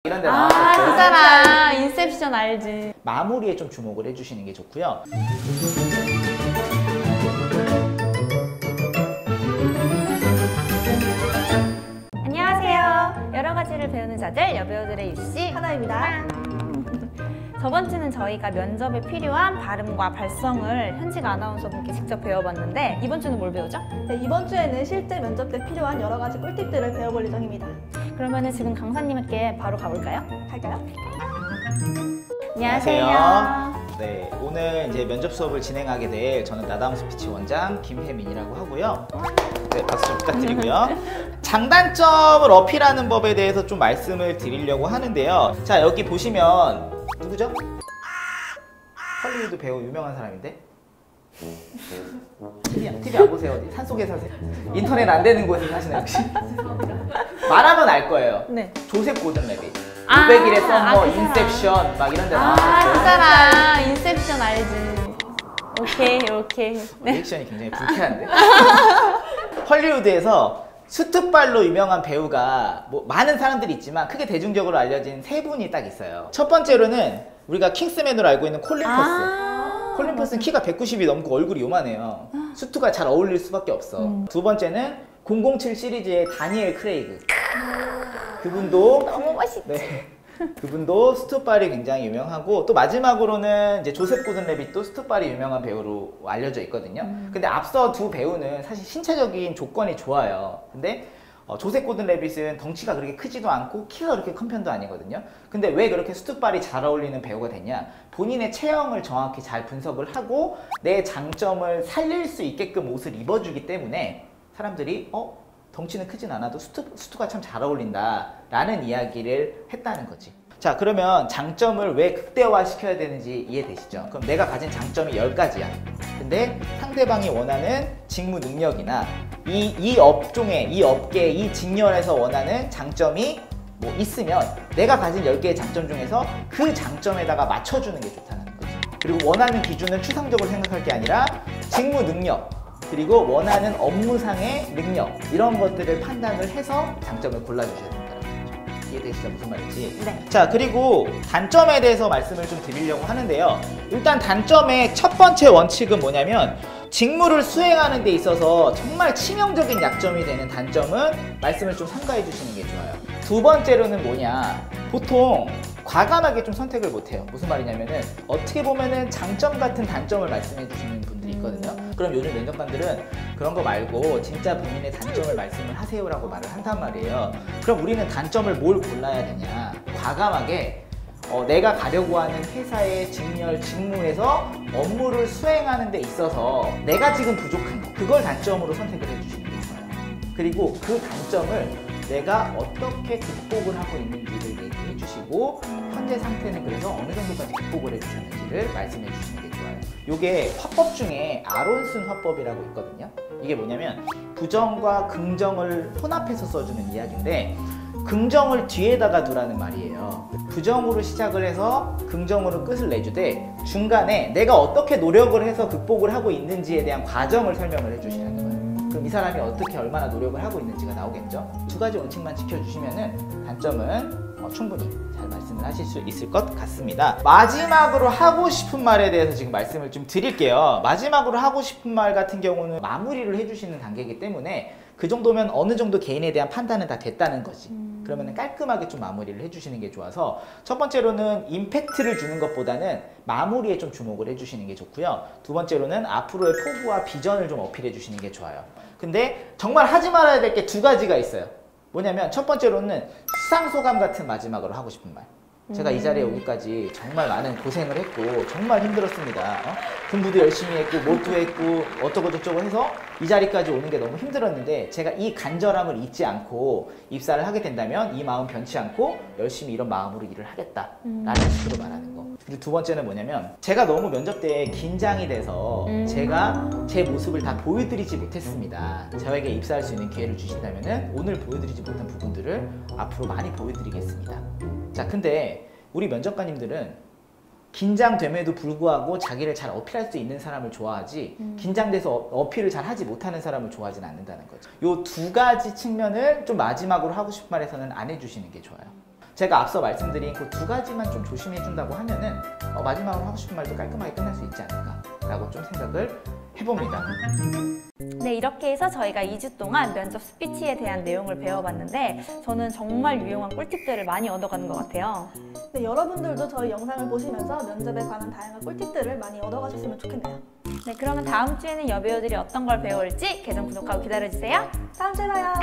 이런 데 나왔었어요. 그 사람 인셉션 알지. 마무리에 좀 주목을 해주시는 게 좋고요. 안녕하세요. 여러 가지를 배우는 자들 여배우들의 유씨 하나입니다. 저번 주는 저희가 면접에 필요한 발음과 발성을 현직 아나운서분께 직접 배워봤는데 이번 주는 뭘 배우죠? 네, 이번 주에는 실제 면접 때 필요한 여러 가지 꿀팁들을 배워볼 예정입니다. 그러면 지금 강사님께 바로 가볼까요? 갈까요? 안녕하세요. 네, 오늘 이제 면접 수업을 진행하게 될 저는 나다움 스피치 원장 김혜민이라고 하고요. 네, 박수 좀 부탁드리고요. 장단점을 어필하는 법에 대해서 좀 말씀을 드리려고 하는데요. 자, 여기 보시면 누구죠? 헐리우드 배우 유명한 사람인데? TV 안 보세요? 어디 산속에 사세요? 인터넷 안 되는 곳에 사시나요 혹시? 말하면 알 거예요. 네. 조셉 고든 레빗. 500일의 썸머, 그 인셉션 막 이런 데 그 나왔어요. 사람 인셉션 알지. 오케이. 네. 리액션이 굉장히 불쾌한데? 헐리우드에서 수트발로 유명한 배우가 뭐 많은 사람들이 있지만 크게 대중적으로 알려진 세 분이 딱 있어요. 첫 번째로는 우리가 킹스맨으로 알고 있는 콜린 퍼스. 콜린 퍼스는 키가 190이 넘고 얼굴이 요만해요. 수트가 잘 어울릴 수밖에 없어. 두 번째는 007 시리즈의 다니엘 크레이그. 그분도 너무 멋있지. 네. 그분도 스투발이 굉장히 유명하고, 또 마지막으로는 이제 조셉 고든 레빗도 스투발이 유명한 배우로 알려져 있거든요. 근데 앞서 두 배우는 사실 신체적인 조건이 좋아요. 근데 조셉 고든 레빗은 덩치가 그렇게 크지도 않고 키가 그렇게 큰 편도 아니거든요. 근데 왜 그렇게 스투발이 잘 어울리는 배우가 됐냐? 본인의 체형을 정확히 잘 분석을 하고 내 장점을 살릴 수 있게끔 옷을 입어주기 때문에 사람들이 덩치는 크진 않아도 수트가 참 잘 어울린다 라는 이야기를 했다는 거지. 자, 그러면 장점을 왜 극대화 시켜야 되는지 이해되시죠? 그럼 내가 가진 장점이 10가지야. 근데 상대방이 원하는 직무 능력이나 이 업종에, 이 업계, 이 직렬에서 원하는 장점이 뭐 있으면 내가 가진 10개의 장점 중에서 그 장점에다가 맞춰주는 게 좋다는 거지. 그리고 원하는 기준은 추상적으로 생각할 게 아니라 직무 능력, 그리고 원하는 업무상의 능력, 이런 것들을 판단을 해서 장점을 골라주셔야 된다는 거죠. 이해되시죠? 무슨 말인지? 네. 자, 그리고 단점에 대해서 말씀을 좀 드리려고 하는데요. 일단 단점의 첫 번째 원칙은 뭐냐면, 직무를 수행하는 데 있어서 정말 치명적인 약점이 되는 단점은 말씀을 좀 삼가해 주시는 게 좋아요. 두 번째로는 뭐냐, 보통 과감하게 좀 선택을 못해요. 무슨 말이냐면은 어떻게 보면은 장점 같은 단점을 말씀해 주시는 분들이 있거든요. 그럼 요즘 면접관들은 그런 거 말고 진짜 본인의 단점을 말씀을 하세요라고 말을 한단 말이에요. 그럼 우리는 단점을 뭘 골라야 되냐, 과감하게 내가 가려고 하는 회사의 직렬, 직무에서 업무를 수행하는 데 있어서 내가 지금 부족한 거, 그걸 단점으로 선택을 해주시는 게 좋아요. 그리고 그 단점을 내가 어떻게 극복을 하고 있는지를 얘기해 주시고, 현재 상태는 그래서 어느 정도까지 극복을 해주셨는지를 말씀해 주시는 게 좋아요. 요게 화법 중에 아론슨 화법이라고 있거든요. 이게 뭐냐면 부정과 긍정을 혼합해서 써주는 이야기인데, 긍정을 뒤에다가 두라는 말이에요. 부정으로 시작을 해서 긍정으로 끝을 내주되 중간에 내가 어떻게 노력을 해서 극복을 하고 있는지에 대한 과정을 설명을 해주시는 거예요. 그럼 이 사람이 어떻게 얼마나 노력을 하고 있는지가 나오겠죠. 두 가지 원칙만 지켜주시면은 단점은 충분히 잘 말씀을 하실 수 있을 것 같습니다. 마지막으로 하고 싶은 말에 대해서 지금 말씀을 좀 드릴게요. 마지막으로 하고 싶은 말 같은 경우는 마무리를 해주시는 단계이기 때문에 그 정도면 어느 정도 개인에 대한 판단은 다 됐다는 거지. 그러면 깔끔하게 좀 마무리를 해주시는 게 좋아서, 첫 번째로는 임팩트를 주는 것보다는 마무리에 좀 주목을 해주시는 게 좋고요. 두 번째로는 앞으로의 포부와 비전을 좀 어필해 주시는 게 좋아요. 근데 정말 하지 말아야 될 게 두 가지가 있어요. 뭐냐면 첫 번째로는 수상소감 같은 마지막으로 하고 싶은 말. 제가 이 자리에 오기까지 정말 많은 고생을 했고 정말 힘들었습니다. 공부도 열심히 했고 뭐도 했고 어쩌고 저쩌고 해서 이 자리까지 오는 게 너무 힘들었는데, 제가 이 간절함을 잊지 않고 입사를 하게 된다면 이 마음 변치 않고 열심히 이런 마음으로 일을 하겠다 라는 식으로 말하는 거. 그리고 두 번째는 뭐냐면, 제가 너무 면접 때 긴장이 돼서 제가 제 모습을 다 보여드리지 못했습니다. 저에게 입사할 수 있는 기회를 주신다면 오늘 보여드리지 못한 부분들을 앞으로 많이 보여드리겠습니다. 자, 근데 우리 면접관님들은 긴장됨에도 불구하고 자기를 잘 어필할 수 있는 사람을 좋아하지, 긴장돼서 어필을 잘 하지 못하는 사람을 좋아하진 않는다는 거죠. 요 두 가지 측면을 좀 마지막으로 하고 싶은 말에서는 안 해주시는 게 좋아요. 제가 앞서 말씀드린 그 두 가지만 좀 조심해 준다고 하면은 마지막으로 하고 싶은 말도 깔끔하게 끝날 수 있지 않을까라고 좀 생각을 해봅니다. 네, 이렇게 해서 저희가 2주 동안 면접 스피치에 대한 내용을 배워봤는데 저는 정말 유용한 꿀팁들을 많이 얻어가는 것 같아요. 네, 여러분들도 저희 영상을 보시면서 면접에 관한 다양한 꿀팁들을 많이 얻어가셨으면 좋겠네요. 네, 그러면 다음 주에는 여배우들이 어떤 걸 배울지 계정 구독하고 기다려주세요. 다음 주에 봐요.